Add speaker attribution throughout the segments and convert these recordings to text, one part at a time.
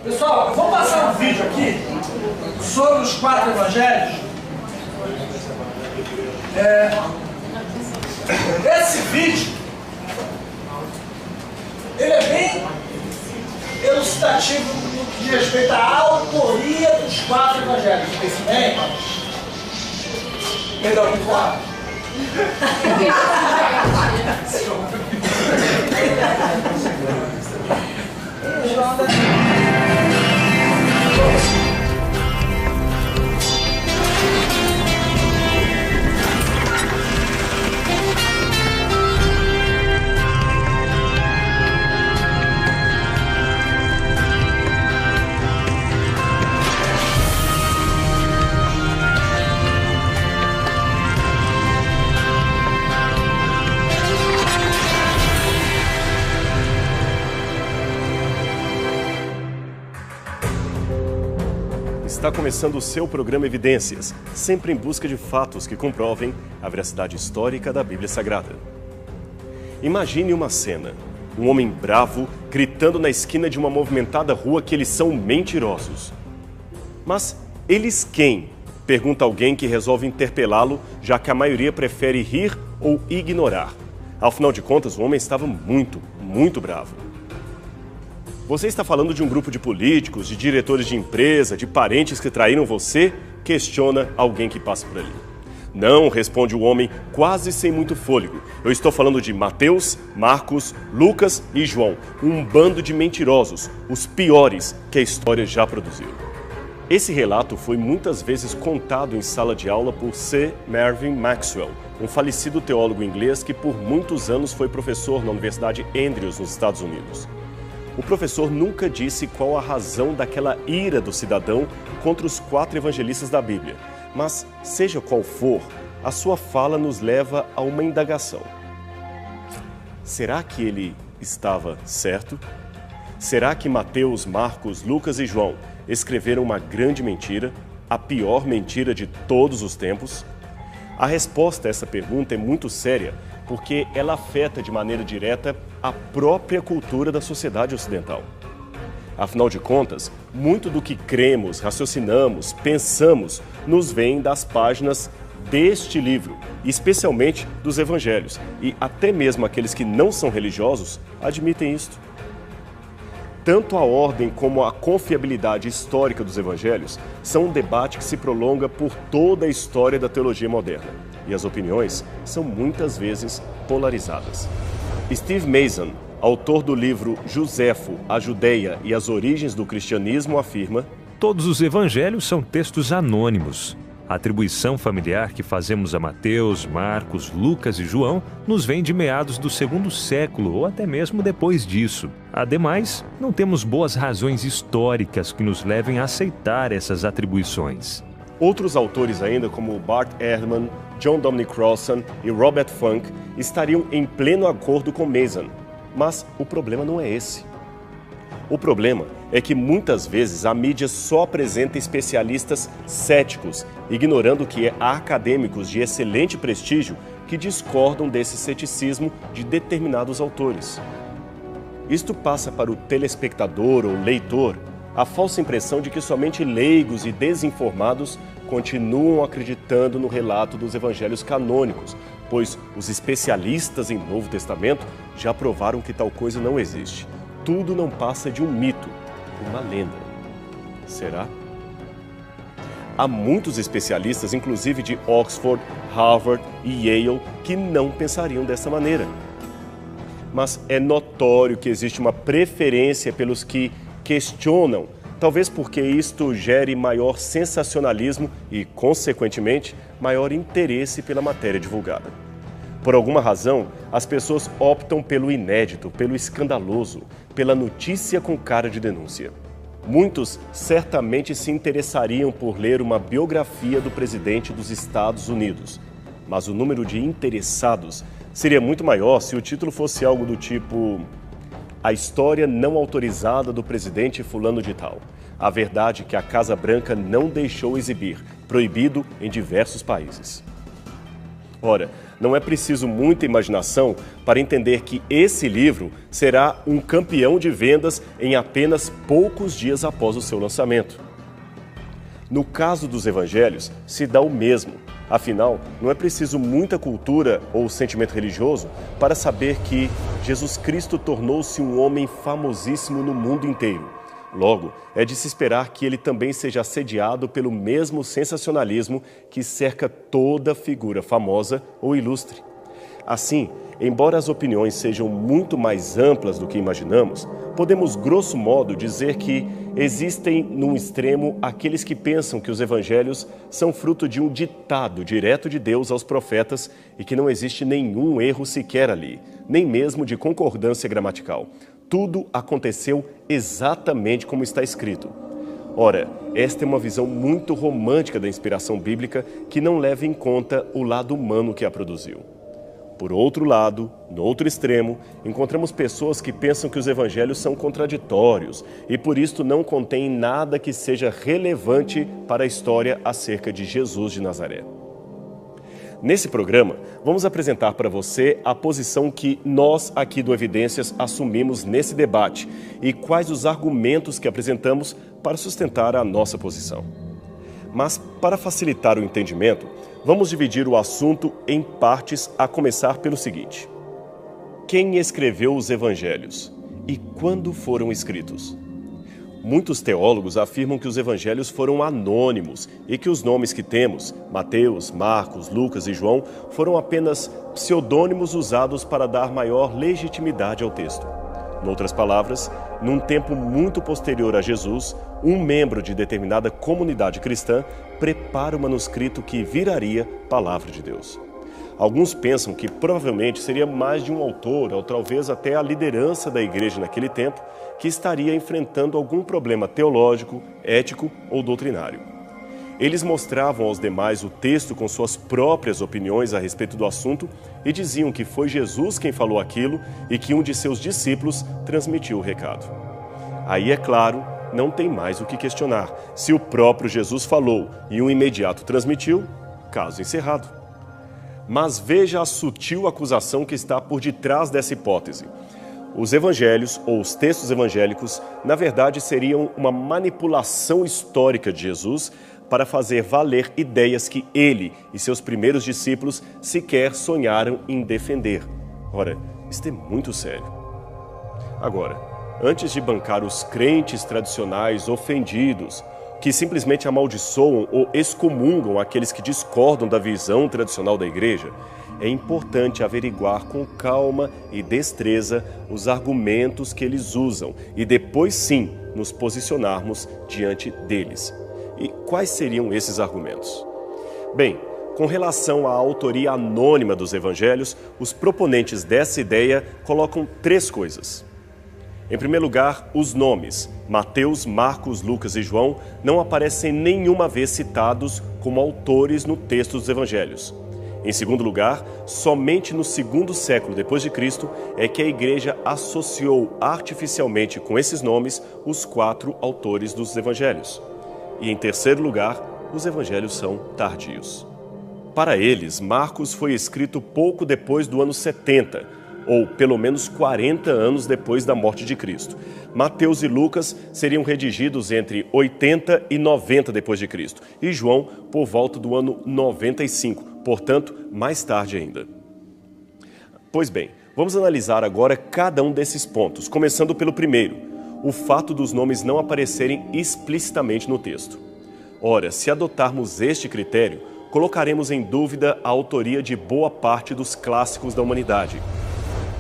Speaker 1: Pessoal, eu vou passar um vídeo aqui sobre os 4 evangelhos. Esse vídeo, ele é bem elucidativo no que diz respeito à autoria dos 4 evangelhos. Esse bem? Perdão, muito claro.
Speaker 2: Está começando o seu programa Evidências, sempre em busca de fatos que comprovem a veracidade histórica da Bíblia Sagrada. Imagine uma cena, um homem bravo gritando na esquina de uma movimentada rua que eles são mentirosos. Mas eles quem? Pergunta alguém que resolve interpelá-lo, já que a maioria prefere rir ou ignorar. Afinal de contas, o homem estava muito bravo. Você está falando de um grupo de políticos, de diretores de empresa, de parentes que traíram você? Questiona alguém que passa por ali. Não, responde o homem, quase sem muito fôlego. Eu estou falando de Mateus, Marcos, Lucas e João, um bando de mentirosos, os piores que a história já produziu. Esse relato foi muitas vezes contado em sala de aula por C. Mervyn Maxwell, um falecido teólogo inglês que por muitos anos foi professor na Universidade Andrews, nos Estados Unidos. O professor nunca disse qual a razão daquela ira do cidadão contra os 4 evangelistas da Bíblia, mas, seja qual for, a sua fala nos leva a uma indagação. Será que ele estava certo? Será que Mateus, Marcos, Lucas e João escreveram uma grande mentira, a pior mentira de todos os tempos? A resposta a essa pergunta é muito séria, porque ela afeta de maneira direta a própria cultura da sociedade ocidental. Afinal de contas, muito do que cremos, raciocinamos, pensamos, nos vem das páginas deste livro, especialmente dos evangelhos, e até mesmo aqueles que não são religiosos admitem isto. Tanto a ordem como a confiabilidade histórica dos evangelhos são um debate que se prolonga por toda a história da teologia moderna, e as opiniões são muitas vezes polarizadas. Steve Mason, autor do livro Joséfo, a Judeia e as Origens do Cristianismo, afirma:
Speaker 3: todos os evangelhos são textos anônimos. A atribuição familiar que fazemos a Mateus, Marcos, Lucas e João nos vem de meados do 2º século ou até mesmo depois disso. Ademais, não temos boas razões históricas que nos levem a aceitar essas atribuições.
Speaker 2: Outros autores ainda, como Bart Ehrman, John Dominic Crossan e Robert Funk, estariam em pleno acordo com Mason. Mas o problema não é esse. O problema é que muitas vezes a mídia só apresenta especialistas céticos, ignorando que há acadêmicos de excelente prestígio que discordam desse ceticismo de determinados autores. Isto passa para o telespectador ou leitor a falsa impressão de que somente leigos e desinformados continuam acreditando no relato dos evangelhos canônicos, pois os especialistas em Novo Testamento já provaram que tal coisa não existe. Tudo não passa de um mito, uma lenda. Será? Há muitos especialistas, inclusive de Oxford, Harvard e Yale, que não pensariam dessa maneira. Mas é notório que existe uma preferência pelos que questionam, talvez porque isto gere maior sensacionalismo e, consequentemente, maior interesse pela matéria divulgada. Por alguma razão, as pessoas optam pelo inédito, pelo escandaloso, pela notícia com cara de denúncia. Muitos certamente se interessariam por ler uma biografia do presidente dos Estados Unidos, mas o número de interessados seria muito maior se o título fosse algo do tipo: A história não autorizada do presidente fulano de tal. A verdade que a Casa Branca não deixou exibir, proibido em diversos países. Ora, não é preciso muita imaginação para entender que esse livro será um campeão de vendas em apenas poucos dias após o seu lançamento. No caso dos evangelhos, se dá o mesmo. Afinal, não é preciso muita cultura ou sentimento religioso para saber que Jesus Cristo tornou-se um homem famosíssimo no mundo inteiro. Logo, é de se esperar que ele também seja assediado pelo mesmo sensacionalismo que cerca toda figura famosa ou ilustre. Assim, embora as opiniões sejam muito mais amplas do que imaginamos, podemos, grosso modo, dizer que existem, num extremo, aqueles que pensam que os evangelhos são fruto de um ditado direto de Deus aos profetas e que não existe nenhum erro sequer ali, nem mesmo de concordância gramatical. Tudo aconteceu exatamente como está escrito. Ora, esta é uma visão muito romântica da inspiração bíblica que não leva em conta o lado humano que a produziu. Por outro lado, no outro extremo, encontramos pessoas que pensam que os evangelhos são contraditórios e por isso não contêm nada que seja relevante para a história acerca de Jesus de Nazaré. Nesse programa, vamos apresentar para você a posição que nós aqui do Evidências assumimos nesse debate e quais os argumentos que apresentamos para sustentar a nossa posição. Mas, para facilitar o entendimento, vamos dividir o assunto em partes, a começar pelo seguinte: quem escreveu os evangelhos e quando foram escritos? Muitos teólogos afirmam que os evangelhos foram anônimos e que os nomes que temos, Mateus, Marcos, Lucas e João, foram apenas pseudônimos usados para dar maior legitimidade ao texto. Noutras palavras, num tempo muito posterior a Jesus, um membro de determinada comunidade cristã prepara o manuscrito que viraria palavra de Deus. Alguns pensam que provavelmente seria mais de um autor, ou talvez até a liderança da igreja naquele tempo, que estaria enfrentando algum problema teológico, ético ou doutrinário. Eles mostravam aos demais o texto com suas próprias opiniões a respeito do assunto e diziam que foi Jesus quem falou aquilo e que um de seus discípulos transmitiu o recado. Aí, é claro, não tem mais o que questionar. Se o próprio Jesus falou e um imediato transmitiu, caso encerrado. Mas veja a sutil acusação que está por detrás dessa hipótese. Os evangelhos, ou os textos evangélicos, na verdade seriam uma manipulação histórica de Jesus para fazer valer ideias que ele e seus primeiros discípulos sequer sonharam em defender. Ora, isto é muito sério. Agora, antes de bancar os crentes tradicionais ofendidos, que simplesmente amaldiçoam ou excomungam aqueles que discordam da visão tradicional da igreja, é importante averiguar com calma e destreza os argumentos que eles usam e depois sim nos posicionarmos diante deles. E quais seriam esses argumentos? Bem, com relação à autoria anônima dos evangelhos, os proponentes dessa ideia colocam três coisas. Em primeiro lugar, os nomes, Mateus, Marcos, Lucas e João, não aparecem nenhuma vez citados como autores no texto dos evangelhos. Em segundo lugar, somente no segundo século depois de Cristo é que a igreja associou artificialmente com esses nomes os 4 autores dos evangelhos. E em terceiro lugar, os evangelhos são tardios. Para eles, Marcos foi escrito pouco depois do ano 70, ou pelo menos 40 anos depois da morte de Cristo. Mateus e Lucas seriam redigidos entre 80 e 90 depois de Cristo, e João por volta do ano 95, portanto, mais tarde ainda. Pois bem, vamos analisar agora cada um desses pontos, começando pelo primeiro, o fato dos nomes não aparecerem explicitamente no texto. Ora, se adotarmos este critério, colocaremos em dúvida a autoria de boa parte dos clássicos da humanidade.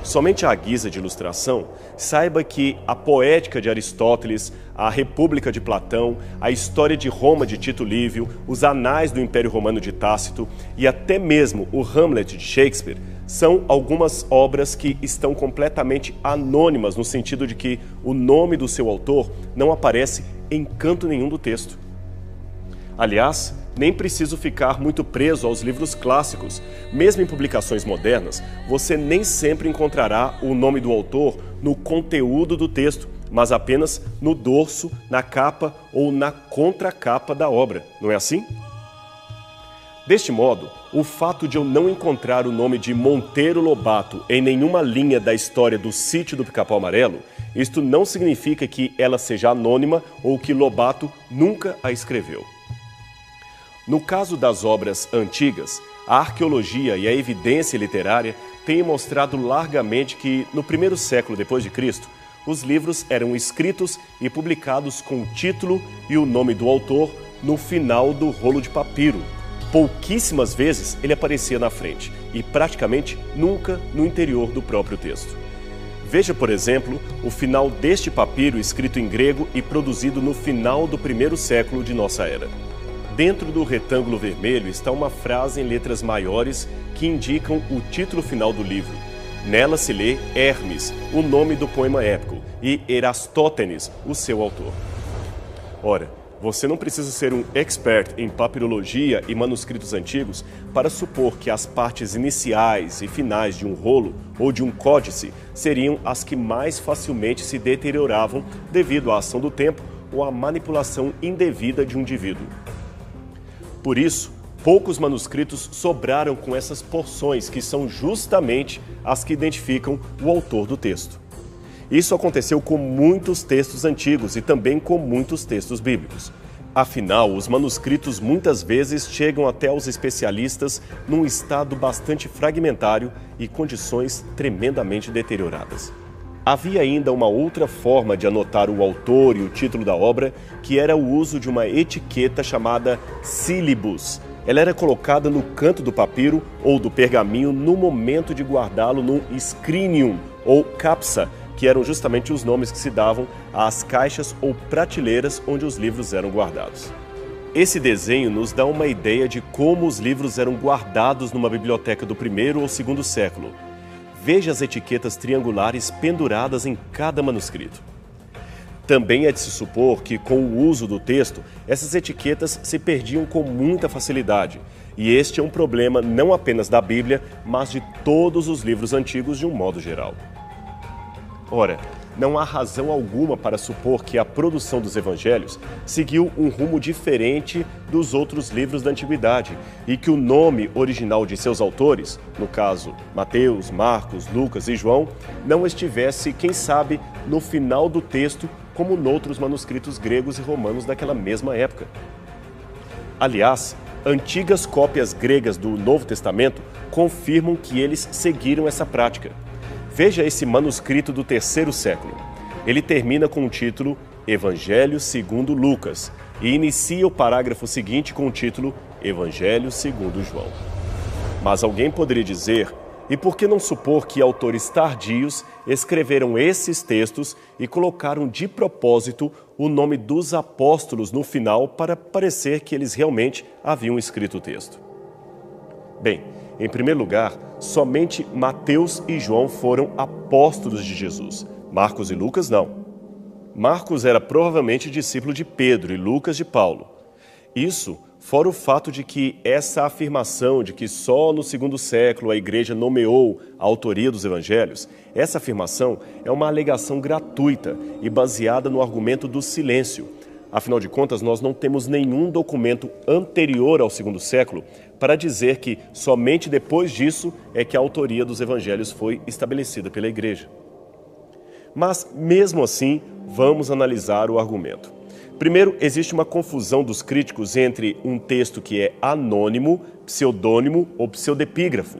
Speaker 2: Somente à guisa de ilustração, saiba que a Poética de Aristóteles, a República de Platão, a História de Roma de Tito Livio, os Anais do Império Romano de Tácito e até mesmo o Hamlet de Shakespeare são algumas obras que estão completamente anônimas no sentido de que o nome do seu autor não aparece em canto nenhum do texto. Aliás, nem preciso ficar muito preso aos livros clássicos. Mesmo em publicações modernas, você nem sempre encontrará o nome do autor no conteúdo do texto, mas apenas no dorso, na capa ou na contracapa da obra. Não é assim? Deste modo, o fato de eu não encontrar o nome de Monteiro Lobato em nenhuma linha da história do Sítio do Pica-Pau Amarelo, isto não significa que ela seja anônima ou que Lobato nunca a escreveu. No caso das obras antigas, a arqueologia e a evidência literária têm mostrado largamente que, no primeiro século depois de Cristo, os livros eram escritos e publicados com o título e o nome do autor no final do rolo de papiro. Pouquíssimas vezes ele aparecia na frente e praticamente nunca no interior do próprio texto. Veja, por exemplo, o final deste papiro escrito em grego e produzido no final do primeiro século de nossa era. Dentro do retângulo vermelho está uma frase em letras maiores que indicam o título final do livro. Nela se lê Hermes, o nome do poema épico, e Erastótenes, o seu autor. Ora, você não precisa ser um expert em papirologia e manuscritos antigos para supor que as partes iniciais e finais de um rolo ou de um códice seriam as que mais facilmente se deterioravam devido à ação do tempo ou à manipulação indevida de um indivíduo. Por isso, poucos manuscritos sobraram com essas porções que são justamente as que identificam o autor do texto. Isso aconteceu com muitos textos antigos e também com muitos textos bíblicos. Afinal, os manuscritos muitas vezes chegam até os especialistas num estado bastante fragmentário e condições tremendamente deterioradas. Havia ainda uma outra forma de anotar o autor e o título da obra, que era o uso de uma etiqueta chamada sílibus. Ela era colocada no canto do papiro ou do pergaminho no momento de guardá-lo no scrinium ou capsa, que eram justamente os nomes que se davam às caixas ou prateleiras onde os livros eram guardados. Esse desenho nos dá uma ideia de como os livros eram guardados numa biblioteca do primeiro ou segundo século. Veja as etiquetas triangulares penduradas em cada manuscrito. Também é de se supor que, com o uso do texto, essas etiquetas se perdiam com muita facilidade. E este é um problema não apenas da Bíblia, mas de todos os livros antigos de um modo geral. Ora, não há razão alguma para supor que a produção dos evangelhos seguiu um rumo diferente dos outros livros da antiguidade e que o nome original de seus autores, no caso Mateus, Marcos, Lucas e João, não estivesse, quem sabe, no final do texto como noutros manuscritos gregos e romanos daquela mesma época. Aliás, antigas cópias gregas do Novo Testamento confirmam que eles seguiram essa prática. Veja esse manuscrito do terceiro século. Ele termina com o título Evangelho segundo Lucas e inicia o parágrafo seguinte com o título Evangelho segundo João. Mas alguém poderia dizer, e por que não supor que autores tardios escreveram esses textos e colocaram de propósito o nome dos apóstolos no final para parecer que eles realmente haviam escrito o texto? Bem, em primeiro lugar, somente Mateus e João foram apóstolos de Jesus. Marcos e Lucas não. Marcos era provavelmente discípulo de Pedro e Lucas de Paulo. Isso fora o fato de que essa afirmação de que só no segundo século a igreja nomeou a autoria dos evangelhos, essa afirmação é uma alegação gratuita e baseada no argumento do silêncio. Afinal de contas, nós não temos nenhum documento anterior ao segundo século para dizer que somente depois disso é que a autoria dos evangelhos foi estabelecida pela igreja. Mas, mesmo assim, vamos analisar o argumento. Primeiro, existe uma confusão dos críticos entre um texto que é anônimo, pseudônimo ou pseudepígrafo.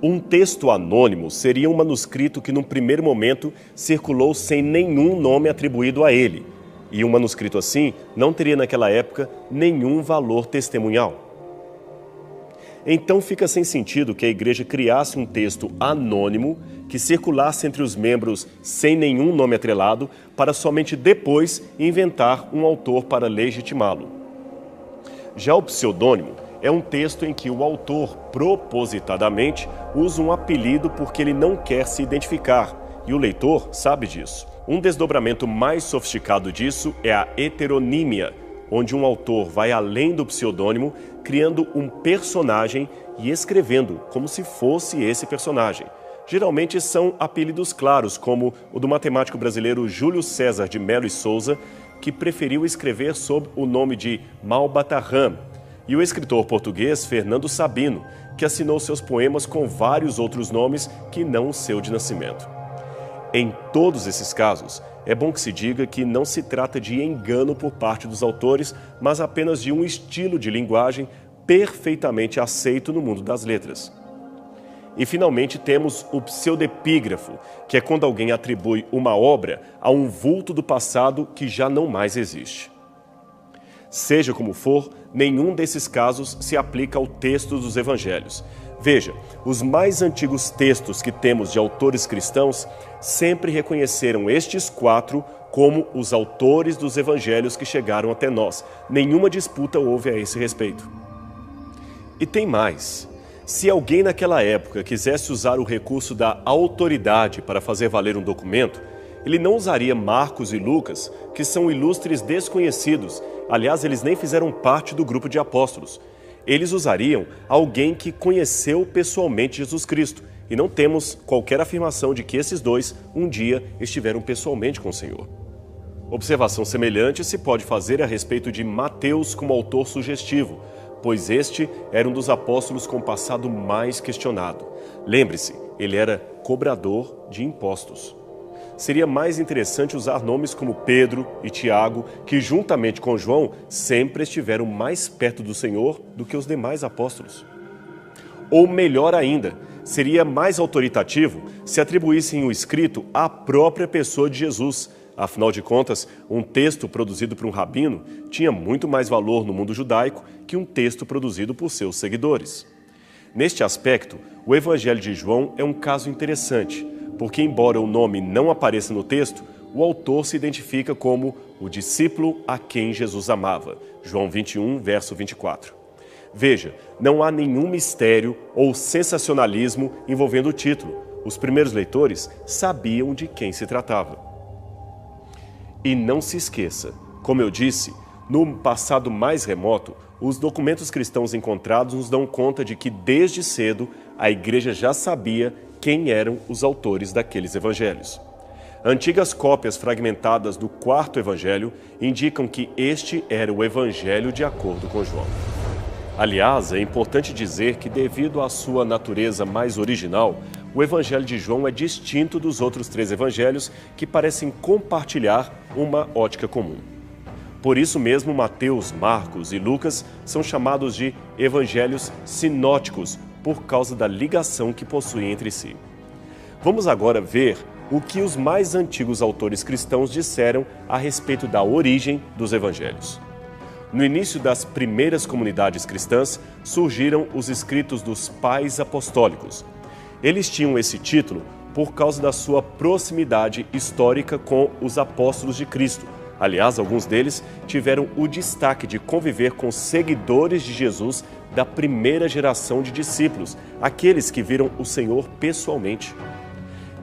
Speaker 2: Um texto anônimo seria um manuscrito que, num primeiro momento, circulou sem nenhum nome atribuído a ele. E um manuscrito assim não teria naquela época nenhum valor testemunhal. Então fica sem sentido que a igreja criasse um texto anônimo que circulasse entre os membros sem nenhum nome atrelado para somente depois inventar um autor para legitimá-lo. Já o pseudônimo é um texto em que o autor propositadamente usa um apelido porque ele não quer se identificar e o leitor sabe disso. Um desdobramento mais sofisticado disso é a heteronímia, onde um autor vai além do pseudônimo, criando um personagem e escrevendo como se fosse esse personagem. Geralmente são apelidos claros, como o do matemático brasileiro Júlio César de Melo e Souza, que preferiu escrever sob o nome de Malbatarram, e o escritor português Fernando Sabino, que assinou seus poemas com vários outros nomes que não o seu de nascimento. Em todos esses casos, é bom que se diga que não se trata de engano por parte dos autores, mas apenas de um estilo de linguagem perfeitamente aceito no mundo das letras. E, finalmente, temos o pseudepígrafo, que é quando alguém atribui uma obra a um vulto do passado que já não mais existe. Seja como for, nenhum desses casos se aplica ao texto dos evangelhos. Veja, os mais antigos textos que temos de autores cristãos sempre reconheceram estes 4 como os autores dos evangelhos que chegaram até nós. Nenhuma disputa houve a esse respeito. E tem mais. Se alguém naquela época quisesse usar o recurso da autoridade para fazer valer um documento, ele não usaria Marcos e Lucas, que são ilustres desconhecidos. Aliás, eles nem fizeram parte do grupo de apóstolos. Eles usariam alguém que conheceu pessoalmente Jesus Cristo. E não temos qualquer afirmação de que esses dois, um dia, estiveram pessoalmente com o Senhor. Observação semelhante se pode fazer a respeito de Mateus como autor sugestivo, pois este era um dos apóstolos com passado mais questionado. Lembre-se, ele era cobrador de impostos. Seria mais interessante usar nomes como Pedro e Tiago, que juntamente com João sempre estiveram mais perto do Senhor do que os demais apóstolos. Ou melhor ainda, seria mais autoritativo se atribuíssem o escrito à própria pessoa de Jesus. Afinal de contas, um texto produzido por um rabino tinha muito mais valor no mundo judaico que um texto produzido por seus seguidores. Neste aspecto, o Evangelho de João é um caso interessante, porque embora o nome não apareça no texto, o autor se identifica como o discípulo a quem Jesus amava. João 21, verso 24. Veja, não há nenhum mistério ou sensacionalismo envolvendo o título. Os primeiros leitores sabiam de quem se tratava. E não se esqueça, como eu disse, no passado mais remoto, os documentos cristãos encontrados nos dão conta de que desde cedo a igreja já sabia quem eram os autores daqueles evangelhos. Antigas cópias fragmentadas do 4º evangelho indicam que este era o evangelho de acordo com João. Aliás, é importante dizer que, devido à sua natureza mais original, o Evangelho de João é distinto dos outros 3 evangelhos que parecem compartilhar uma ótica comum. Por isso mesmo, Mateus, Marcos e Lucas são chamados de evangelhos sinóticos, por causa da ligação que possuem entre si. Vamos agora ver o que os mais antigos autores cristãos disseram a respeito da origem dos evangelhos. No início das primeiras comunidades cristãs, surgiram os escritos dos pais apostólicos. Eles tinham esse título por causa da sua proximidade histórica com os apóstolos de Cristo. Aliás, alguns deles tiveram o destaque de conviver com seguidores de Jesus da primeira geração de discípulos, aqueles que viram o Senhor pessoalmente.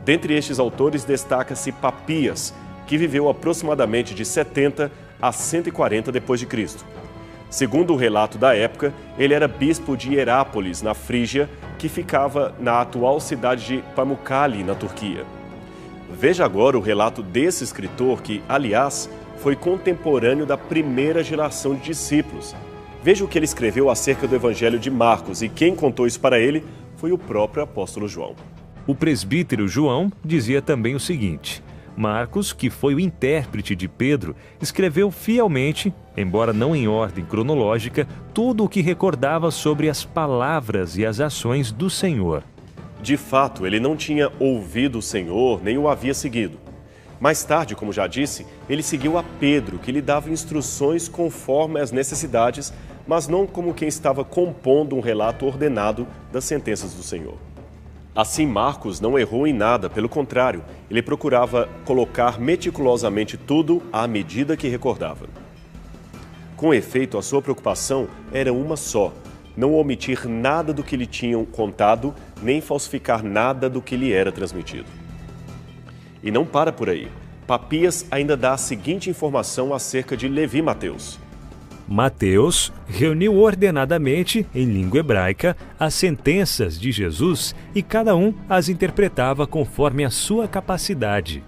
Speaker 2: Dentre estes autores destaca-se Papias, que viveu aproximadamente de 70 a 140 d.C. Segundo o relato da época, ele era bispo de Hierápolis, na Frígia, que ficava na atual cidade de Pamukkale, na Turquia. Veja agora o relato desse escritor que, aliás, foi contemporâneo da primeira geração de discípulos. Veja o que ele escreveu acerca do Evangelho de Marcos, e quem contou isso para ele foi o próprio apóstolo João.
Speaker 3: O presbítero João dizia também o seguinte: Marcos, que foi o intérprete de Pedro, escreveu fielmente, embora não em ordem cronológica, tudo o que recordava sobre as palavras e as ações do Senhor.
Speaker 2: De fato, ele não tinha ouvido o Senhor, nem o havia seguido. Mais tarde, como já disse, ele seguiu a Pedro, que lhe dava instruções conforme as necessidades, mas não como quem estava compondo um relato ordenado das sentenças do Senhor. Assim, Marcos não errou em nada, pelo contrário, ele procurava colocar meticulosamente tudo à medida que recordava. Com efeito, a sua preocupação era uma só: não omitir nada do que lhe tinham contado, nem falsificar nada do que lhe era transmitido. E não para por aí. Papias ainda dá a seguinte informação acerca de Levi Mateus.
Speaker 3: Mateus reuniu ordenadamente, em língua hebraica, as sentenças de Jesus e cada um as interpretava conforme a sua capacidade.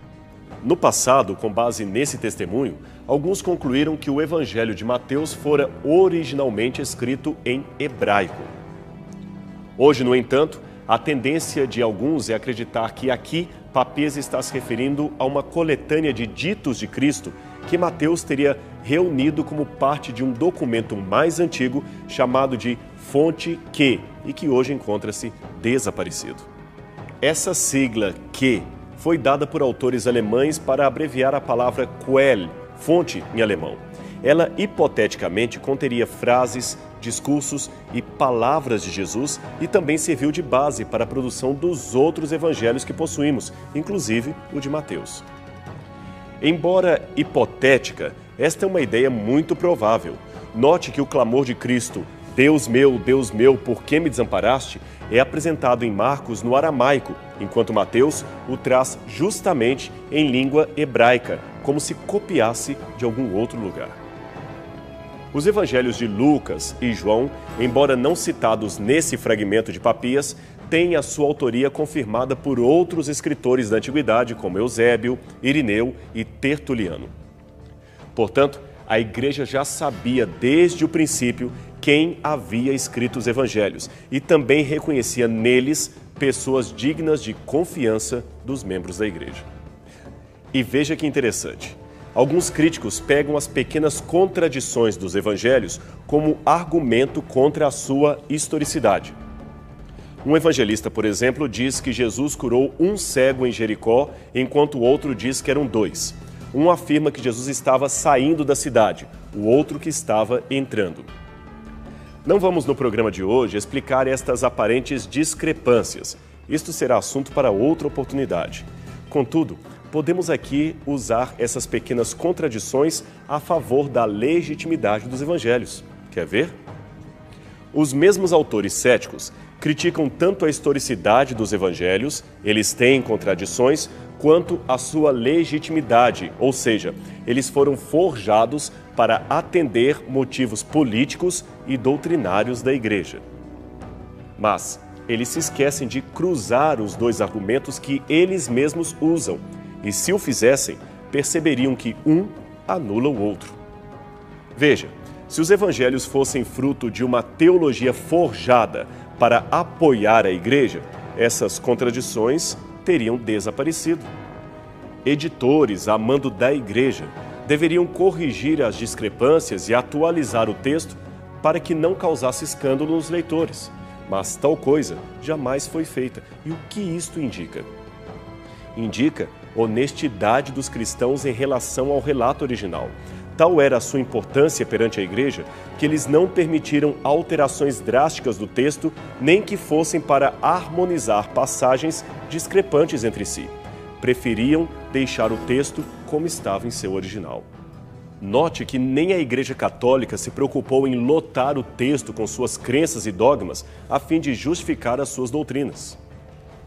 Speaker 2: No passado, com base nesse testemunho, alguns concluíram que o Evangelho de Mateus fora originalmente escrito em hebraico. Hoje, no entanto, a tendência de alguns é acreditar que aqui Papias está se referindo a uma coletânea de ditos de Cristo que Mateus teria reunido como parte de um documento mais antigo chamado de Fonte Q e que hoje encontra-se desaparecido. Essa sigla Q foi dada por autores alemães para abreviar a palavra Quell, fonte em alemão. Ela hipoteticamente conteria frases, discursos e palavras de Jesus e também serviu de base para a produção dos outros evangelhos que possuímos, inclusive o de Mateus. Embora hipotética, esta é uma ideia muito provável. Note que o clamor de Cristo, Deus meu, por que me desamparaste?", é apresentado em Marcos no aramaico, enquanto Mateus o traz justamente em língua hebraica, como se copiasse de algum outro lugar. Os evangelhos de Lucas e João, embora não citados nesse fragmento de Papias, têm a sua autoria confirmada por outros escritores da antiguidade, como Eusébio, Irineu e Tertuliano. Portanto, a igreja já sabia desde o princípio quem havia escrito os evangelhos e também reconhecia neles pessoas dignas de confiança dos membros da igreja. E veja que interessante. Alguns críticos pegam as pequenas contradições dos evangelhos como argumento contra a sua historicidade. Um evangelista, por exemplo, diz que Jesus curou um cego em Jericó, enquanto o outro diz que eram 2. Um afirma que Jesus estava saindo da cidade, o outro que estava entrando. Não vamos no programa de hoje explicar estas aparentes discrepâncias. Isto será assunto para outra oportunidade. Contudo, podemos aqui usar essas pequenas contradições a favor da legitimidade dos evangelhos. Quer ver? Os mesmos autores céticos criticam tanto a historicidade dos evangelhos, eles têm contradições, quanto a sua legitimidade, ou seja, eles foram forjados para atender motivos políticos e doutrinários da igreja. Mas eles se esquecem de cruzar os dois argumentos que eles mesmos usam, e se o fizessem, perceberiam que um anula o outro. Veja, se os evangelhos fossem fruto de uma teologia forjada para apoiar a igreja, essas contradições teriam desaparecido. Editores, a mando da igreja, deveriam corrigir as discrepâncias e atualizar o texto para que não causasse escândalo nos leitores. Mas tal coisa jamais foi feita. E o que isto indica? Indica honestidade dos cristãos em relação ao relato original. Tal era a sua importância perante a igreja que eles não permitiram alterações drásticas do texto, nem que fossem para harmonizar passagens discrepantes entre si. Preferiam deixar o texto como estava em seu original. Note que nem a Igreja Católica se preocupou em lotar o texto com suas crenças e dogmas a fim de justificar as suas doutrinas.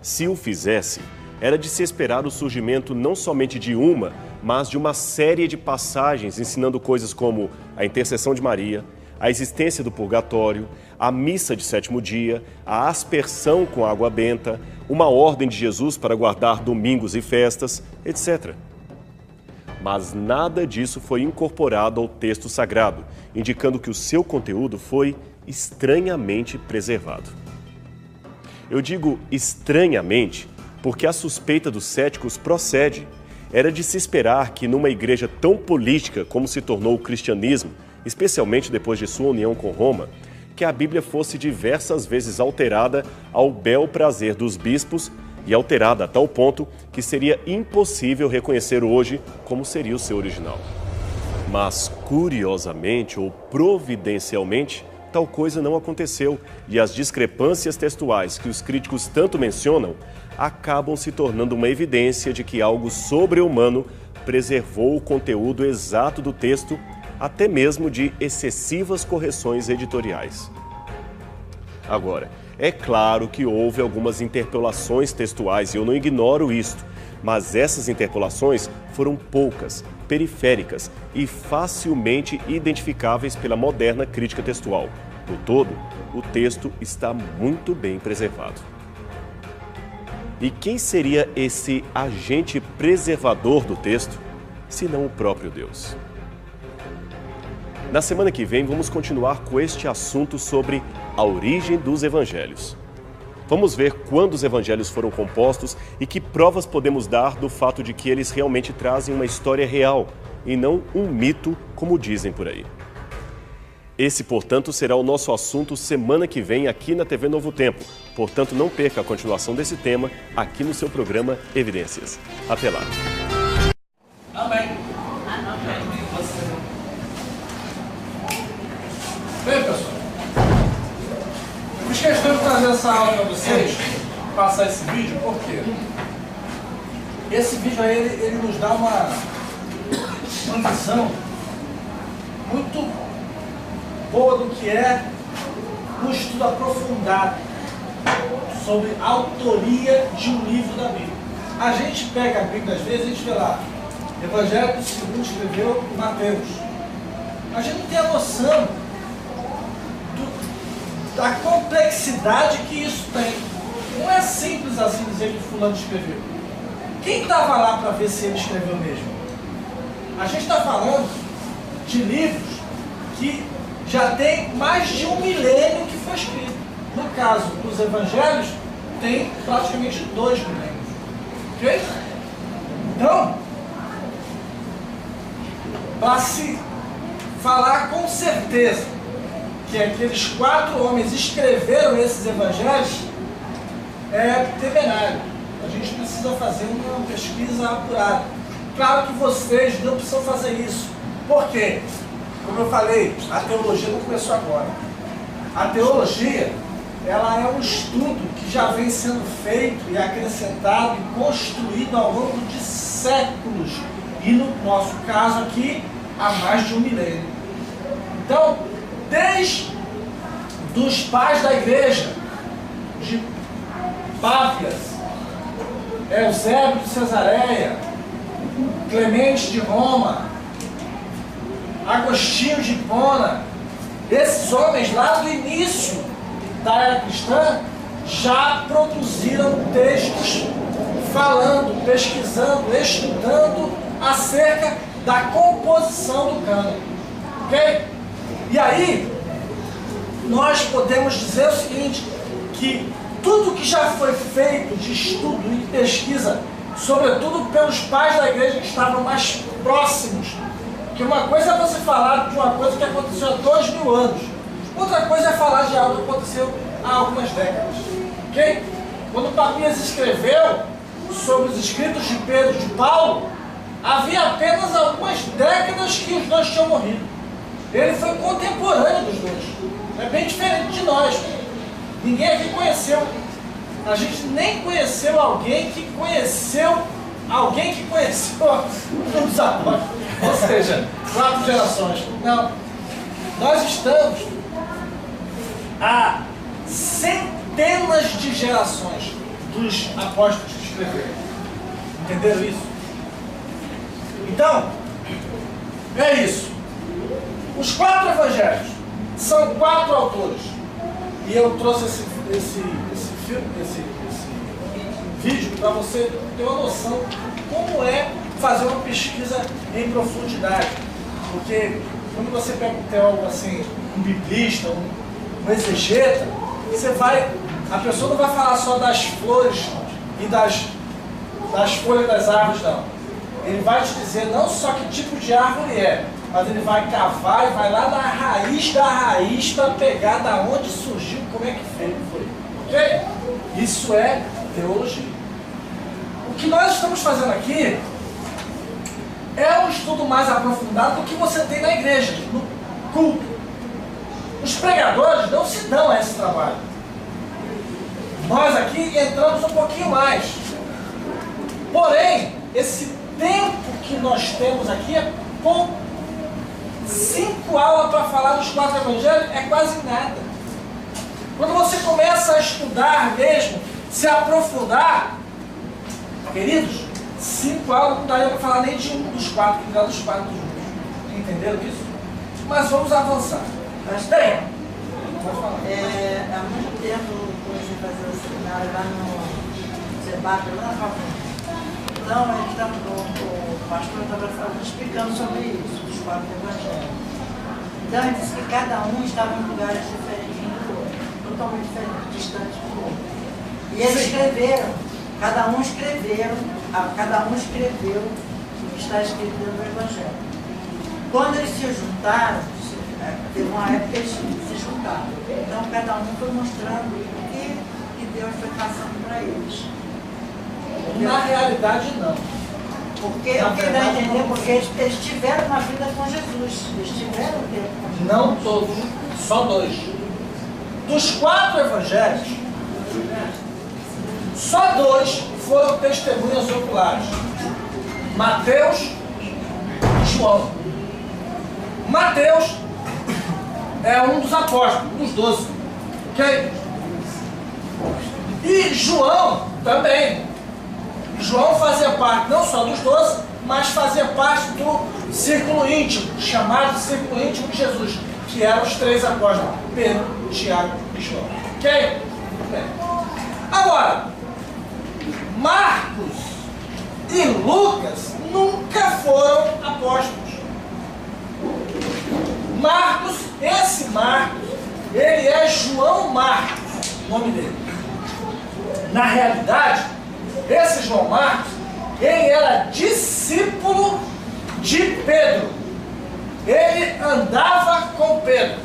Speaker 2: Se o fizesse, era de se esperar o surgimento não somente de uma, mas de uma série de passagens ensinando coisas como a intercessão de Maria, a existência do purgatório, a missa de sétimo dia, a aspersão com água benta, uma ordem de Jesus para guardar domingos e festas, etc. Mas nada disso foi incorporado ao texto sagrado, indicando que o seu conteúdo foi estranhamente preservado. Eu digo estranhamente porque a suspeita dos céticos procede. Era de se esperar que numa igreja tão política como se tornou o cristianismo, especialmente depois de sua união com Roma, que a Bíblia fosse diversas vezes alterada ao bel prazer dos bispos e alterada a tal ponto que seria impossível reconhecer hoje como seria o seu original. Mas, curiosamente ou providencialmente, tal coisa não aconteceu e as discrepâncias textuais que os críticos tanto mencionam acabam se tornando uma evidência de que algo sobre-humano preservou o conteúdo exato do texto, até mesmo de excessivas correções editoriais. Agora, é claro que houve algumas interpolações textuais e eu não ignoro isto, mas essas interpolações foram poucas, periféricas e facilmente identificáveis pela moderna crítica textual. No todo, o texto está muito bem preservado. E quem seria esse agente preservador do texto, senão o próprio Deus? Na semana que vem, vamos continuar com este assunto sobre a origem dos evangelhos. Vamos ver quando os evangelhos foram compostos e que provas podemos dar do fato de que eles realmente trazem uma história real e não um mito, como dizem por aí. Esse, portanto, será o nosso assunto semana que vem aqui na TV Novo Tempo. Portanto, não perca a continuação desse tema aqui no seu programa Evidências. Até lá.
Speaker 1: Amém. Bem, pessoal, eu fiz questão de trazer essa aula para vocês, passar esse vídeo, porque esse vídeo aí, ele nos dá uma visão muito boa do que é um estudo aprofundado sobre a autoria de um livro da Bíblia. A gente pega a Bíblia, às vezes, a gente vê lá, Evangelho segundo escreveu Mateus. A gente não tem a noção da complexidade que isso tem. Não é simples assim dizer que fulano escreveu. Quem estava lá para ver se ele escreveu mesmo? A gente está falando de livros que já tem mais de 1 milênio que foi escrito. No caso dos evangelhos, tem praticamente 2 milênios. Ok? Então, para se falar com certeza que aqueles 4 homens escreveram esses evangelhos, é temerário. A gente precisa fazer uma pesquisa apurada. Claro que vocês não precisam fazer isso. Por quê? Como eu falei, a teologia não começou agora. A teologia, ela é um estudo que já vem sendo feito e acrescentado e construído ao longo de séculos. E no nosso caso aqui, há mais de 1 milênio. Então, desde os pais da igreja, de Pápias, Eusébio de Cesareia, Clemente de Roma, Agostinho de Hipona, esses homens lá do início da era cristã já produziram textos falando, pesquisando, estudando acerca da composição do cânon. Ok? E aí, nós podemos dizer o seguinte, que tudo que já foi feito de estudo e pesquisa, sobretudo pelos pais da igreja que estavam mais próximos, que uma coisa é você falar de uma coisa que aconteceu há 2000 anos, outra coisa é falar de algo que aconteceu há algumas décadas. Ok? Quando Papias escreveu sobre os escritos de Pedro e de Paulo, havia apenas algumas décadas que os dois tinham morrido. Ele foi contemporâneo dos dois. É bem diferente de nós. Ninguém aqui conheceu. A gente nem conheceu alguém que conheceu um dos apóstolos. Ou seja, 4 gerações. Não. Nós estamos há centenas de gerações dos apóstolos que escreveram. Entenderam isso? Então, é isso. Os 4 evangelhos são 4 autores. E eu trouxe esse vídeo para você ter uma noção de como é fazer uma pesquisa em profundidade. Porque quando você pega um teólogo assim, um biblista, um exegeta, a pessoa não vai falar só das flores e das folhas das árvores, não. Ele vai te dizer não só que tipo de árvore é, mas ele vai cavar e vai lá na raiz da raiz para pegar da onde surgiu, como é que foi. Ok? Isso é teologia. O que nós estamos fazendo aqui é um estudo mais aprofundado do que você tem na igreja, no culto. Os pregadores não se dão a esse trabalho. Nós aqui entramos um pouquinho mais. Porém, esse tempo que nós temos aqui é pouco. 5 aulas para falar dos 4 evangelhos é quase nada. Quando você começa a estudar mesmo, se aprofundar, queridos, 5 aulas não daria para falar nem de um dos 4, que dá dos 4 juntos. Entenderam isso? Mas vamos avançar.
Speaker 4: Mas
Speaker 1: bem,
Speaker 4: há muito tempo hoje fazendo o seminário lá no Zebato, lá na Favela. Então, o pastor estava explicando sobre isso, os 4 evangelhos. Então ele disse que cada um estava em lugares diferentes do outro, totalmente diferentes, distantes do outro. E eles escreveram, cada um escreveu o que está escrito no Evangelho. Quando eles se juntaram, teve uma época que eles se juntaram. Então cada um foi mostrando o que Deus foi passando para eles.
Speaker 1: Na realidade, não.
Speaker 4: Porque eu queria entender, porque eles tiveram uma vida com Jesus. Eles tiveram tempo com Jesus.
Speaker 1: Não todos, só 2. Dos 4 evangelhos, só 2 foram testemunhas oculares: Mateus e João. Mateus é um dos apóstolos, um dos 12. Ok? E João também. João fazia parte não só dos 12, mas fazia parte do círculo íntimo, chamado círculo íntimo de Jesus, que eram os 3 apóstolos: Pedro, Tiago e João. Ok? Bem. Agora, Marcos e Lucas nunca foram apóstolos. Marcos, esse Marcos, ele é João Marcos, o nome dele. Na realidade, esse João Marcos, ele era discípulo de Pedro. Ele andava com Pedro.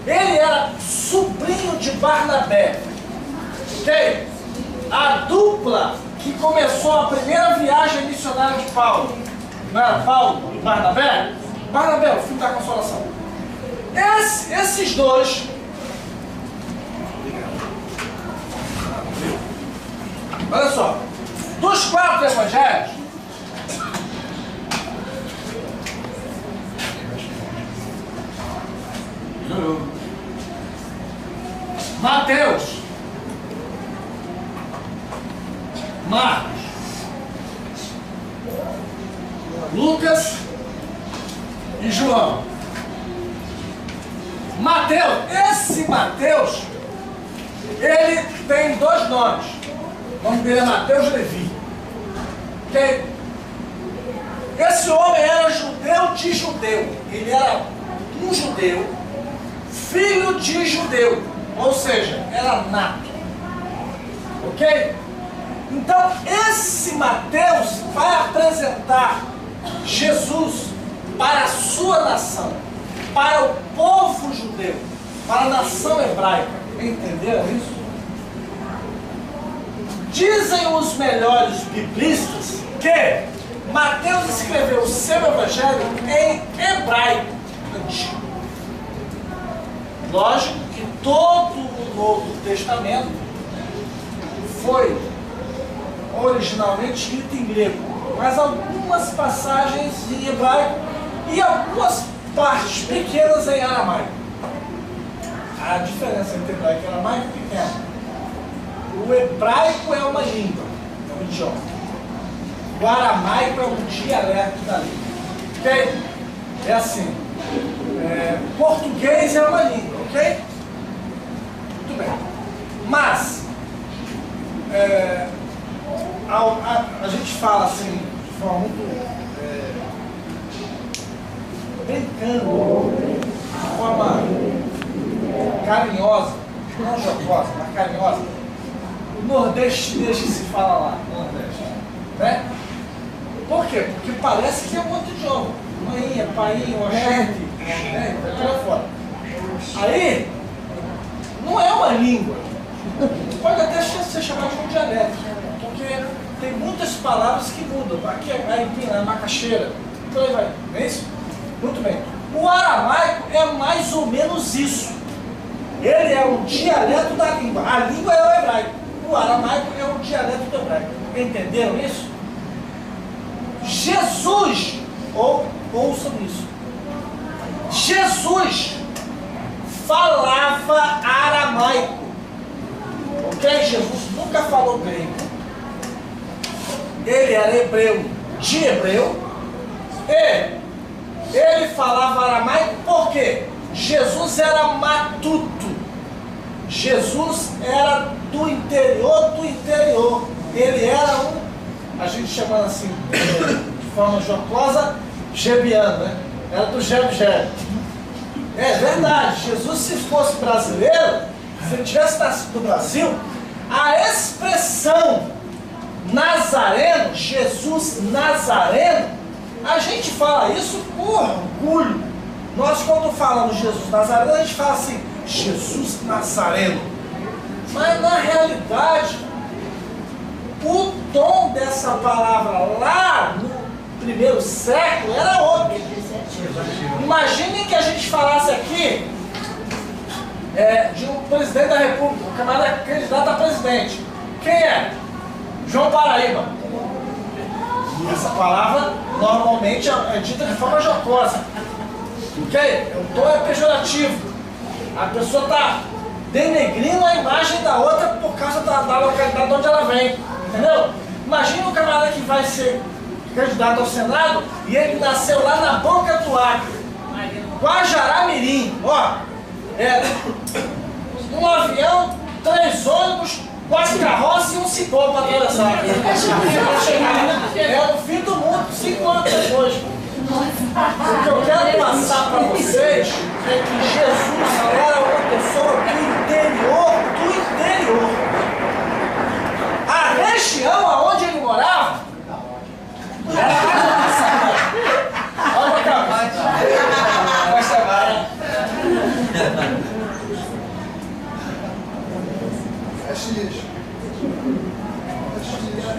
Speaker 1: Ele era sobrinho de Barnabé. Ok? A dupla que começou a primeira viagem missionária de Paulo, não era Paulo e Barnabé? Barnabé, o filho da consolação. Esses 2, olha só, dos 4 evangelhos, Mateus, Marcos, Lucas e João. Mateus, esse Mateus, ele tem 2 nomes. O nome dele é Mateus Levi. Okay? Esse homem era judeu de judeu. Ele era um judeu, filho de judeu. Ou seja, era nato. Ok? Então, esse Mateus vai apresentar Jesus para a sua nação, para o povo judeu, para a nação hebraica. Entenderam isso? Dizem os melhores biblistas que Mateus escreveu o seu evangelho em hebraico antigo. Lógico que todo o Novo Testamento foi originalmente escrito em grego, mas algumas passagens em hebraico e algumas partes pequenas em aramaico. A diferença entre hebraico e aramaico é pequena. O hebraico é uma língua, é um idioma. O aramaico é um dialeto da língua. Ok? É assim. Português é uma língua, ok? Muito bem. Mas a gente fala assim de forma muito brincando, de forma carinhosa, não jocosa, mas carinhosa. Nordestinês que se fala lá, Nordeste, né? Por quê? Porque parece que é um outro idioma. Maninha, painho, oxente, né? Pra fora. Aí, não é uma língua. Pode até ser chamado de um dialeto, porque tem muitas palavras que mudam. Aqui é aipim, macaxeira, então aí vai, não é isso? Muito bem. O aramaico é mais ou menos isso. Ele é um dialeto da língua. A língua é o hebraico. O aramaico é um dialeto do hebraico. Entenderam isso? Jesus, ouçam isso. Jesus falava aramaico. Ok? Jesus nunca falou grego. Ele era hebreu de hebreu. E ele falava aramaico porque Jesus era matuto. Jesus era do interior. Ele era a gente chamando assim, de forma jocosa, gebiano, né? Era do Geb. É verdade. Jesus, se fosse brasileiro, se ele tivesse nascido no Brasil, a expressão Nazareno, Jesus Nazareno, a gente fala isso por orgulho. Nós, quando falamos Jesus Nazareno, a gente fala assim, Jesus Nazareno. Mas na realidade, o tom dessa palavra lá no primeiro século era outro. Imaginem que a gente falasse aqui de um presidente da República, um camarada candidato a presidente. Quem é? João Paraíba. Essa palavra normalmente é dita de forma jocosa. Ok? O tom é pejorativo. A pessoa está denegrindo a imagem da outra por causa da localidade de onde ela vem. Entendeu? Imagina um camarada que vai ser candidato ao Senado e ele nasceu lá na Boca do Acre, Guajará-Mirim. Ó, um avião, 3 ônibus, 4 carroças e um cipó para atravessar. É o fim do mundo, 5 anos depois. O que eu quero passar para vocês é que Jesus era uma pessoa do interior do interior. A região aonde ele morava era olha pra cá. Vai chamar.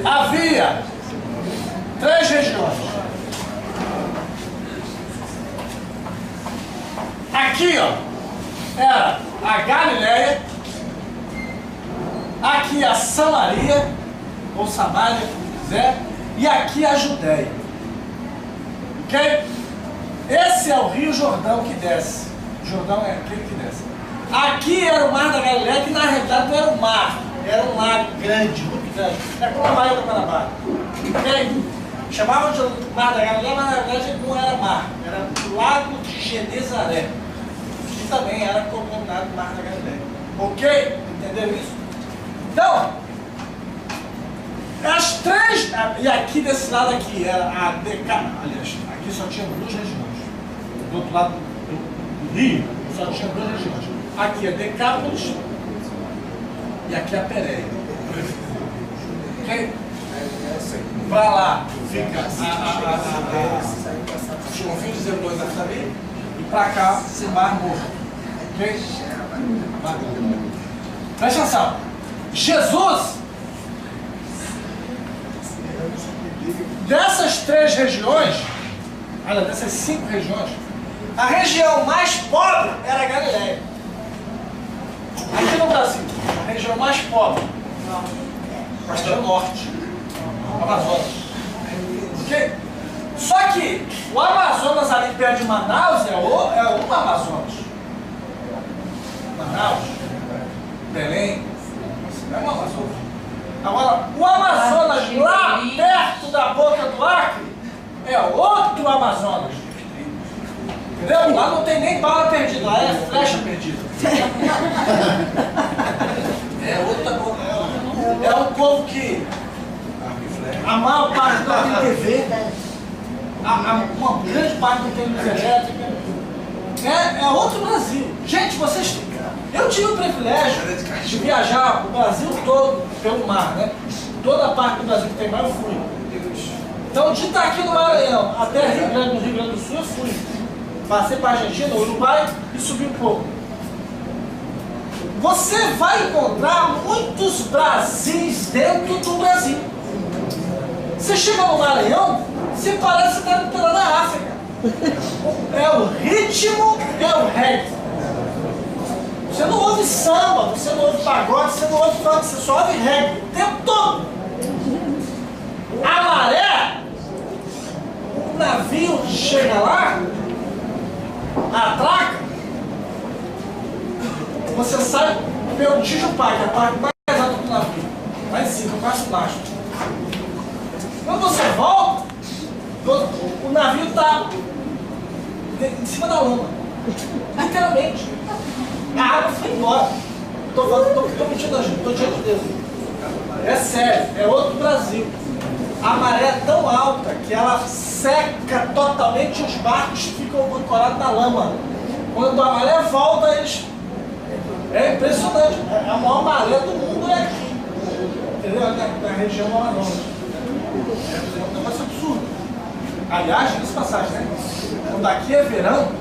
Speaker 1: Havia 3 regiões. Aqui, ó, era a Galileia, aqui a Samaria, ou Samaria, como quiser, e aqui a Judéia. Ok? Esse é o Rio Jordão que desce. O Jordão é aquele que desce. Aqui era o Mar da Galileia, que na realidade não era um mar, era um lago grande, muito grande. É como a Baía do Guanabara. Ok? Chamavam de Mar da Galileia, mas na verdade não era mar, era o Lago de Genezaré, que também era denominado Mar da Galileia. Ok? Entenderam isso? Então, as 3, e aqui desse lado aqui era a Decápolis, aliás, aqui só tinha 2 regiões. Do outro lado do Rio, só tinha 2 regiões. Aqui é Decápolis e aqui é a Pérea. Ok? Para lá fica os confins de Zebulon e Naftali, e para cá o Mar Morto. Ok? Mar Morto. Presta atenção. Jesus, dessas 3 regiões, olha, dessas 5 regiões, a região mais pobre era a Galileia. Aqui no Brasil, a região mais pobre, a região norte, o Amazonas. Okay? Só que o Amazonas ali perto de Manaus é o Amazonas. Manaus, Belém, é o Amazonas. Agora, o Amazonas lá perto da Boca do Acre é outro Amazonas. Entendeu? Lá não tem nem bala perdida, lá é flecha perdida. É um povo que a maior parte não tem TV, uma grande parte não tem luz elétrica. É outro Brasil. Gente, vocês. Eu tive o privilégio de viajar o Brasil todo pelo mar, né? Toda a parte do Brasil que tem mar eu fui. Então, de estar aqui no Maranhão até no Rio Grande do Sul eu fui. Passei para a Argentina, Uruguai e subi um pouco. Você vai encontrar muitos Brasis dentro do Brasil. Você chega no Maranhão, você parece estar na África. É o ritmo, é o reggae. Você não ouve samba, você não ouve pagode, você não ouve funk, você só ouve reggae o tempo todo. A maré, o navio chega lá, atraca, você sai pelo Tijupai, que é a parte mais alta do navio, lá em cima, quase baixo. Quando você volta, o navio está em cima da lama, literalmente. A água foi embora. Estou mentindo a gente, estou diante de Deus. É sério, é outro Brasil. A maré é tão alta que ela seca totalmente, os barcos ficam ancorados na lama. Quando a maré volta, eles... É impressionante. A maior maré do mundo é aqui. Entendeu? Na região do Amazonas. É um negócio absurdo. Aliás, nessa passagem, né? Quando aqui é verão,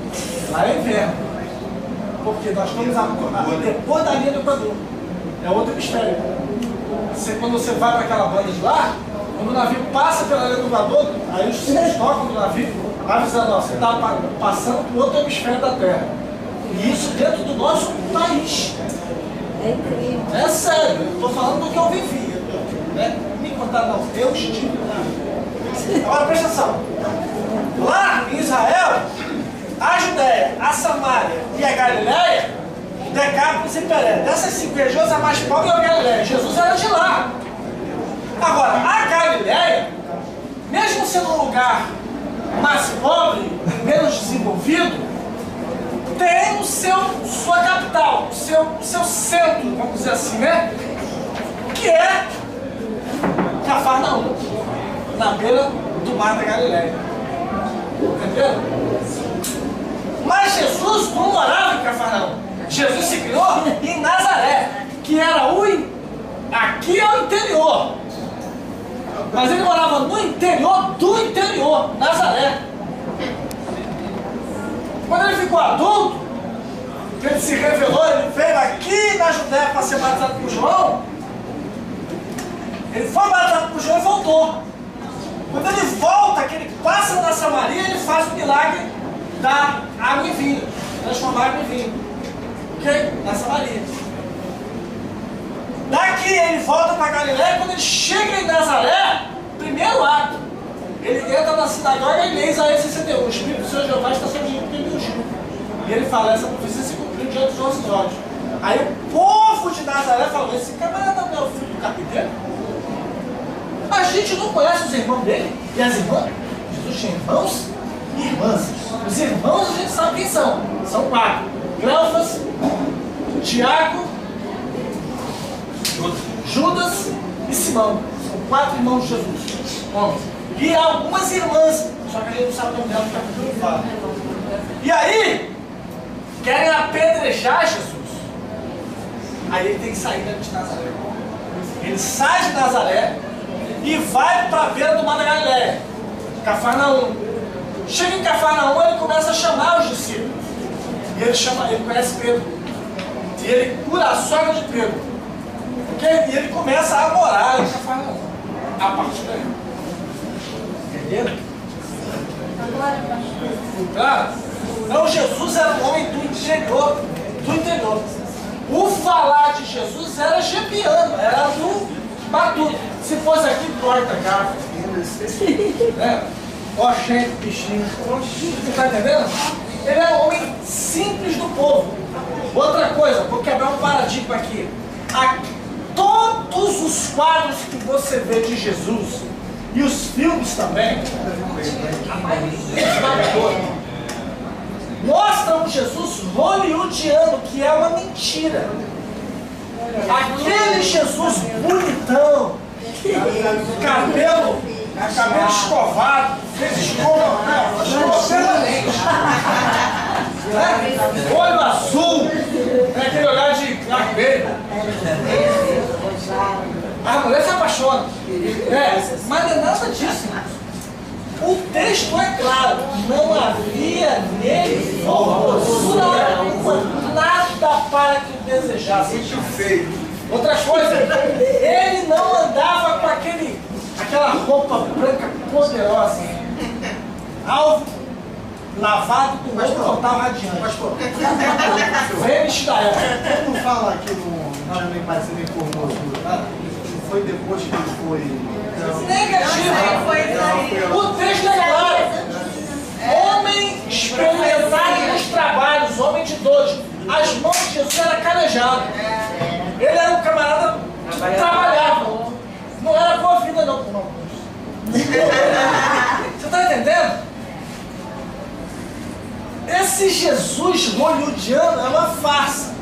Speaker 1: lá é inverno. Porque nós estamos depois da linha do Equador. É outro hemisfério. Quando você vai para aquela banda de lá, quando o navio passa pela linha do Equador, aí os sinos tocam do navio, avisando, ó, você está passando para o outro hemisfério da Terra. E isso dentro do nosso país.
Speaker 5: É incrível.
Speaker 1: É sério, eu estou falando do que eu vivi. Né? Me contar, não, eu estive lá. Agora presta atenção. Lá em Israel, a Judéia, a Samária e a Galileia, Decápolis e Peré. Dessas 5 regiões, a mais pobre é a Galileia. Jesus era de lá. Agora, a Galileia, mesmo sendo um lugar mais pobre, menos desenvolvido, tem sua capital, o seu centro, vamos dizer assim, né? Que é Cafarnaum, na beira do mar da Galileia. Entendeu? Mas Jesus não morava em Cafarnaum. Jesus se criou em Nazaré, que era aqui é o interior. Mas ele morava no interior do interior, Nazaré. Quando ele ficou adulto, ele se revelou, ele veio aqui na Judéia para ser batizado por João. Ele foi batizado por João e voltou. Quando ele volta, que ele passa na Samaria, ele faz o milagre da água em vinho, transformar água em vinho. Ok? Na Samaria. Daqui ele volta para Galileia. Quando ele chega em Nazaré, primeiro ato, ele entra na sinagoga e lê Isaías 61. O Espírito do Senhor Jeová está sobre mim porque ele me ungiu. E ele fala, essa profecia se cumpriu diante dos nossos olhos. Aí o povo de Nazaré falou, esse camarada não é o filho do carpinteiro? A gente não conhece os irmãos dele e as irmãs. Jesus tinha irmãos e irmãs. Os irmãos a gente sabe quem são. São 4. Cleofas, Tiago, Judas e Simão. São 4 irmãos de Jesus. Homens. E algumas irmãs. Só que a gente não sabe o nome dela, porque a Bíblia não fala. E aí, querem apedrejar Jesus. Aí ele tem que sair de Nazaré. Ele sai de Nazaré e vai para a beira do mar da Galileia, Cafarnaum. Chega em Cafarnaum, ele começa a chamar os discípulos. E ele conhece Pedro. E ele cura a sogra de Pedro. E ele começa a morar em Cafarnaum. A partir daí. Entenderam? Claro? Então Jesus era um homem do interior. Do interior. O falar de Jesus era gepiano, era do batuto. Se fosse aqui, corta a garfo. Né? Ó, gente, bichinho. Você está entendendo? Ele é um homem simples do povo. Outra coisa, vou quebrar um paradigma aqui. Todos os quadros que você vê de Jesus, e os filmes também, mostram Jesus hollywoodiano, que é uma mentira. Aquele Jesus bonitão, cabelo escovado, fez escova permanente, olho azul, aquele olhar de carneiro. A mulher se apaixona. Mas não é nada disso. O texto é claro, não havia nele formosura alguma, nada para que o desejasse. Muito feio. Outra coisa, ele não andava com aquela roupa branca poderosa, alvo, lavado com outro total radiante. Vênus da época.
Speaker 6: Como fala aqui no homem parecendo em formosura? Foi depois que ele foi...
Speaker 1: Negativo. O texto é claro. Homem experimentado nos trabalhos, homem de dores. As mãos de Jesus eram calejadas. Ele era um camarada que trabalhava. Não era boa vida, não. Você está entendendo? Esse Jesus hollywoodiano é uma farsa.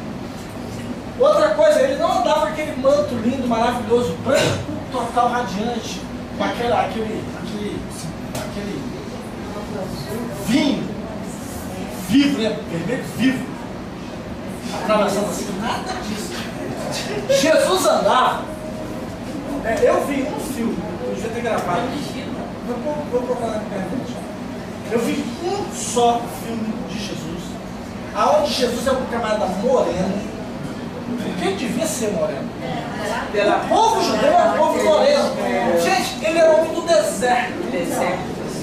Speaker 1: Outra coisa, ele não andava com aquele manto lindo, maravilhoso, branco, total radiante, com aquele vinho vivo, né? Vermelho vivo. Atravessando assim, nada disso. Jesus andava. Eu vi um filme, eu devia ter gravado. Vou procurar na internet. Eu vi um só filme de Jesus, aonde Jesus é um camarada moreno, porque ele devia ser moreno. O povo judeu é um povo moreno. Gente, ele era homem do deserto.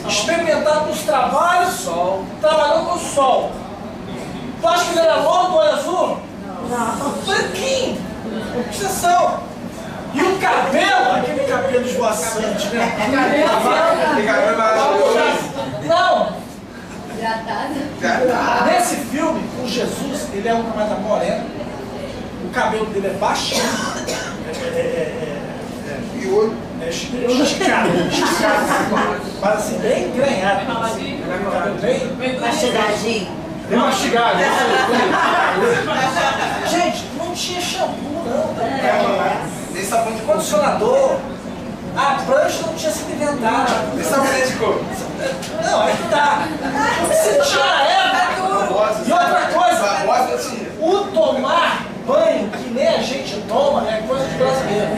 Speaker 1: Experimentado nos trabalhos, trabalhando no sol. Tu acha que ele era louro do olho azul? Não. Branquinho. Obsessão. E o cabelo, aquele cabelo esvoaçante, né? Não. Nesse filme, o Jesus, ele é um camarada moreno. O cabelo dele é baixinho.
Speaker 6: E o olho?
Speaker 1: Esticado. Mas assim, bem engrenhado. Bem
Speaker 5: Mastigadinho.
Speaker 1: bem mastigado. Gente, não tinha shampoo, não.
Speaker 6: Nem sabão de
Speaker 1: Condicionador. A prancha não tinha sido inventada.
Speaker 6: Nem sabonete de cor.
Speaker 1: Não, é que tá. Você tinha época. E outra coisa, o tomar banho, que nem a gente toma, é coisa de brasileiro.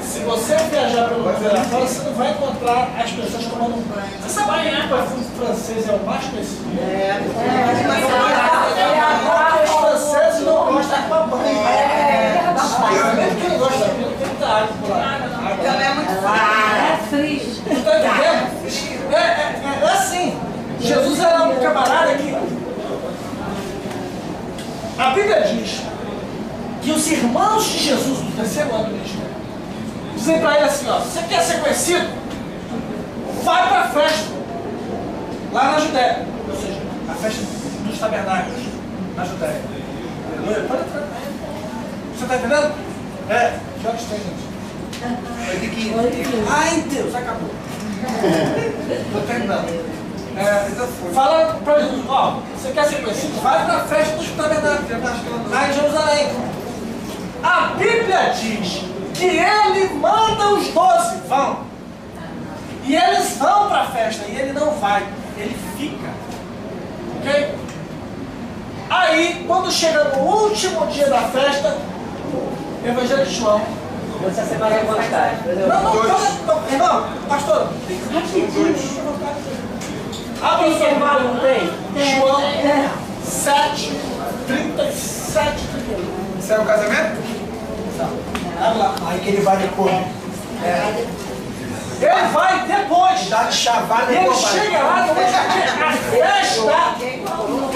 Speaker 1: Se você viajar pelo mundo fora, você não vai encontrar as pessoas tomando banho. Você sabe que o perfume francês é o mais conhecido? Os franceses não gostam de tomar banho. Mesmo que não gosta daquilo, tem muita água por lá.
Speaker 4: Também é muito fácil.
Speaker 5: É frio.
Speaker 1: Tu tá entendendo? É assim. Jesus era um camarada que... A Bíblia diz que os irmãos de Jesus, do terceiro ano do ministério, dizem para ele assim, ó, você quer ser conhecido? Vai para a festa, lá na Judéia. Ou seja, a festa dos tabernáculos, na Judéia. Aleluia. Pode entrar. Você está entendendo? Que horas tem, gente? Ai, Deus, acabou. Estou terminando. Falando para Jesus, ó, você quer ser conhecido? Vai para a festa dos tabernáculos, lá em Jerusalém. A Bíblia diz que ele manda os 12 vão. E eles vão para a festa e ele não vai, ele fica. Ok? Aí, quando chega no último dia da festa, Evangelho de João.
Speaker 5: Você separa a vontade.
Speaker 1: Não, pastor. Abre o seu João 7, 37, 38.
Speaker 6: Isso é o casamento?
Speaker 1: Abre lá.
Speaker 6: Aí que ele vai depois.
Speaker 1: Ele vai depois.
Speaker 6: Dá de chavada
Speaker 1: E ele chega lá no último dia.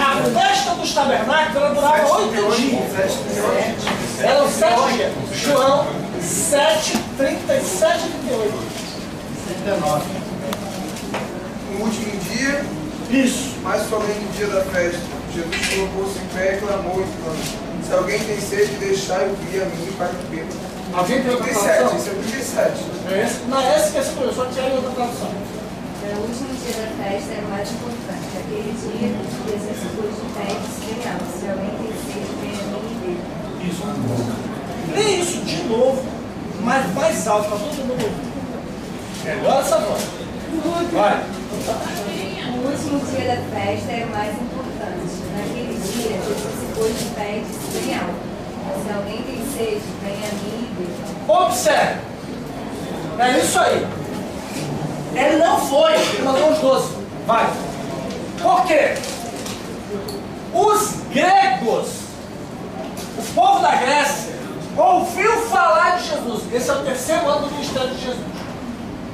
Speaker 1: A festa dos tabernáculos, ela durava 8 dias. Eram 7 dias. João 7, 37 e 38.
Speaker 6: 79. No último dia,
Speaker 1: Isso.
Speaker 6: mas somente no dia da festa, Jesus colocou-se em pé e clamou, dizendo: se alguém tem sede, deixai o vir a mim para que beba.
Speaker 1: Alguém tem outra
Speaker 6: 37,
Speaker 1: tradução?
Speaker 6: isso é 37.
Speaker 1: Não, essa que é essa só tinha outra tradução.
Speaker 5: O último dia da festa é o mais importante. Aquele dia, Jesus se pôs de pé e disse: se alguém tem sede, venha a mim e beba.
Speaker 1: Isso. Lê isso de novo, mas mais alto, para todo mundo ouvir. Melhor essa voz. Vai.
Speaker 5: O último dia da festa é o mais importante. Naquele dia, Jesus se pôs de pé e disse bem alto: se alguém tem sede, venha a mim e beba.
Speaker 1: Observe. É isso aí. Ele não foi, ele mandou os 12. Vai. Por quê? Os gregos, o povo da Grécia, ouviu falar de Jesus. Esse é o terceiro ano do ministério de Jesus.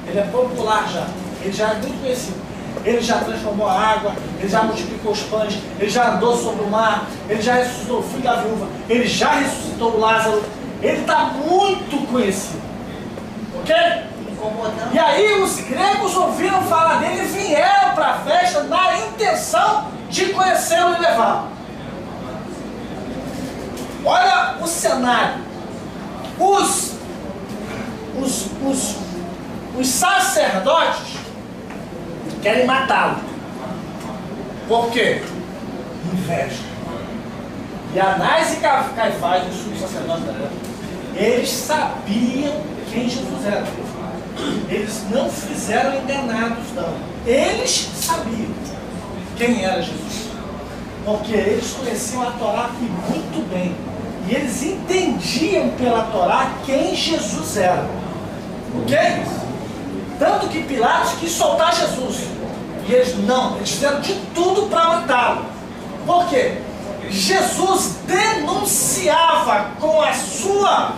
Speaker 1: Ele é popular já. Ele já é muito conhecido. Ele já transformou a água, ele já multiplicou os pães, ele já andou sobre o mar, ele já ressuscitou o filho da viúva, ele já ressuscitou o Lázaro. Ele está muito conhecido. Ok? E aí os gregos ouviram falar dele e vieram para a festa na intenção de conhecê-lo e levá-lo. Olha o cenário. Os sacerdotes querem matá-lo. Por quê? Inveja. E Anás e Caifás, os sumos sacerdotes da época, eles sabiam quem Jesus era. Eles não fizeram enganados, não. Eles sabiam quem era Jesus. Porque eles conheciam a Torá muito bem. E eles entendiam pela Torá quem Jesus era. Ok? Tanto que Pilatos quis soltar Jesus. E eles não, eles fizeram de tudo para matá-lo. Por quê? Jesus denunciava com a sua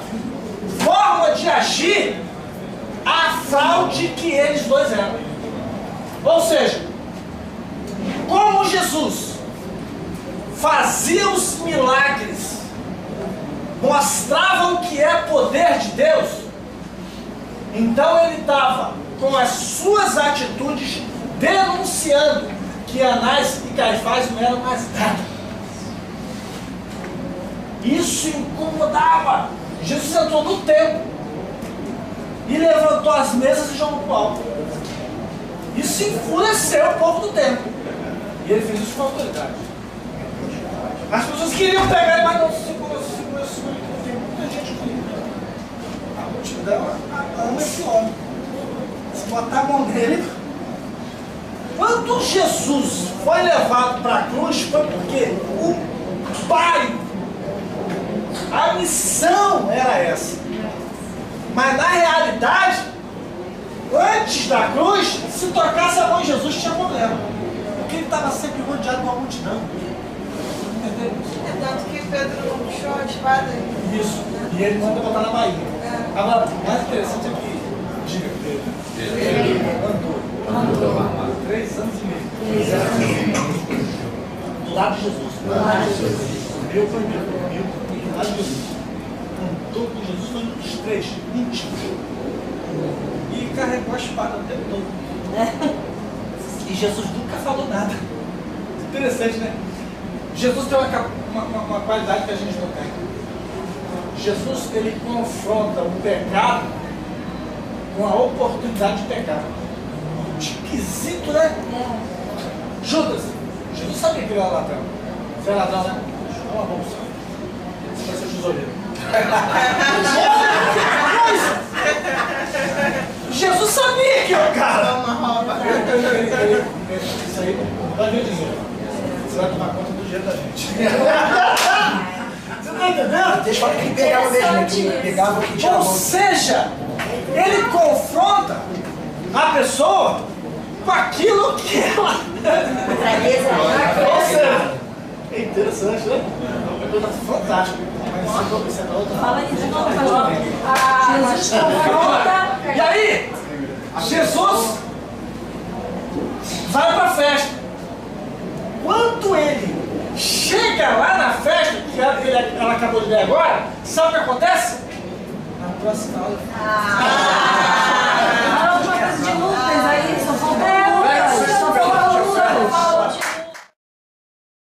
Speaker 1: forma de agir a fraude que eles dois eram. Ou seja, como Jesus fazia os milagres, mostravam que é poder de Deus, então ele estava com as suas atitudes denunciando que Anás e Caifás não eram mais nada. Isso incomodava. Jesus entrou no templo e levantou as mesas e jogou para o alto. Isso enfureceu o povo do templo. E ele fez isso com autoridade. As pessoas queriam pegar ele, mas não, segura, tem muita gente comigo. A multidão ama esse homem. Se botar a mão nele. Quando Jesus foi levado para a cruz, foi porque o Pai, a missão era essa. Mas na realidade, antes da cruz, se tocasse a mão em Jesus tinha problema. Porque ele estava sempre rodeado com a multidão. Entendeu?
Speaker 4: É tanto que Pedro puxou a espada.
Speaker 1: Isso. E ele manda botar na Bahia. Agora, o mais interessante é que, diga, ele andou 3 anos e meio. Do lado de Jesus. Meu foi meu. Do lado de Jesus. Andou com Jesus, foi um dos 3 íntimos. E carregou a espada o tempo todo. E Jesus nunca falou nada. Interessante, né? Jesus tem uma qualidade que a gente não tem. Jesus, ele confronta o pecado com a oportunidade de pecar. Esquisito, né? Judas, Jesus sabia que ele era ladrão. Você é ladrão, né? É uma bolsa. Você vai ser tesoureiro. Jesus sabia que era o cara. Isso aí não vai ver dinheiro. Você vai tomar conta do dinheiro da gente. Você tá entendendo?
Speaker 7: Deixa eu falar que ele pegava mesmo, que ele pegava o que tinha.
Speaker 1: Ou seja, ele confronta a pessoa com aquilo que ela... Ou seja, é interessante, né? É uma coisa fantástica.
Speaker 5: Fala isso de novo, Jesus confronta.
Speaker 1: E aí, Jesus vai para a festa. Quando ele chega lá na festa, que ela acabou de ver agora, sabe o que acontece? Na próxima aula.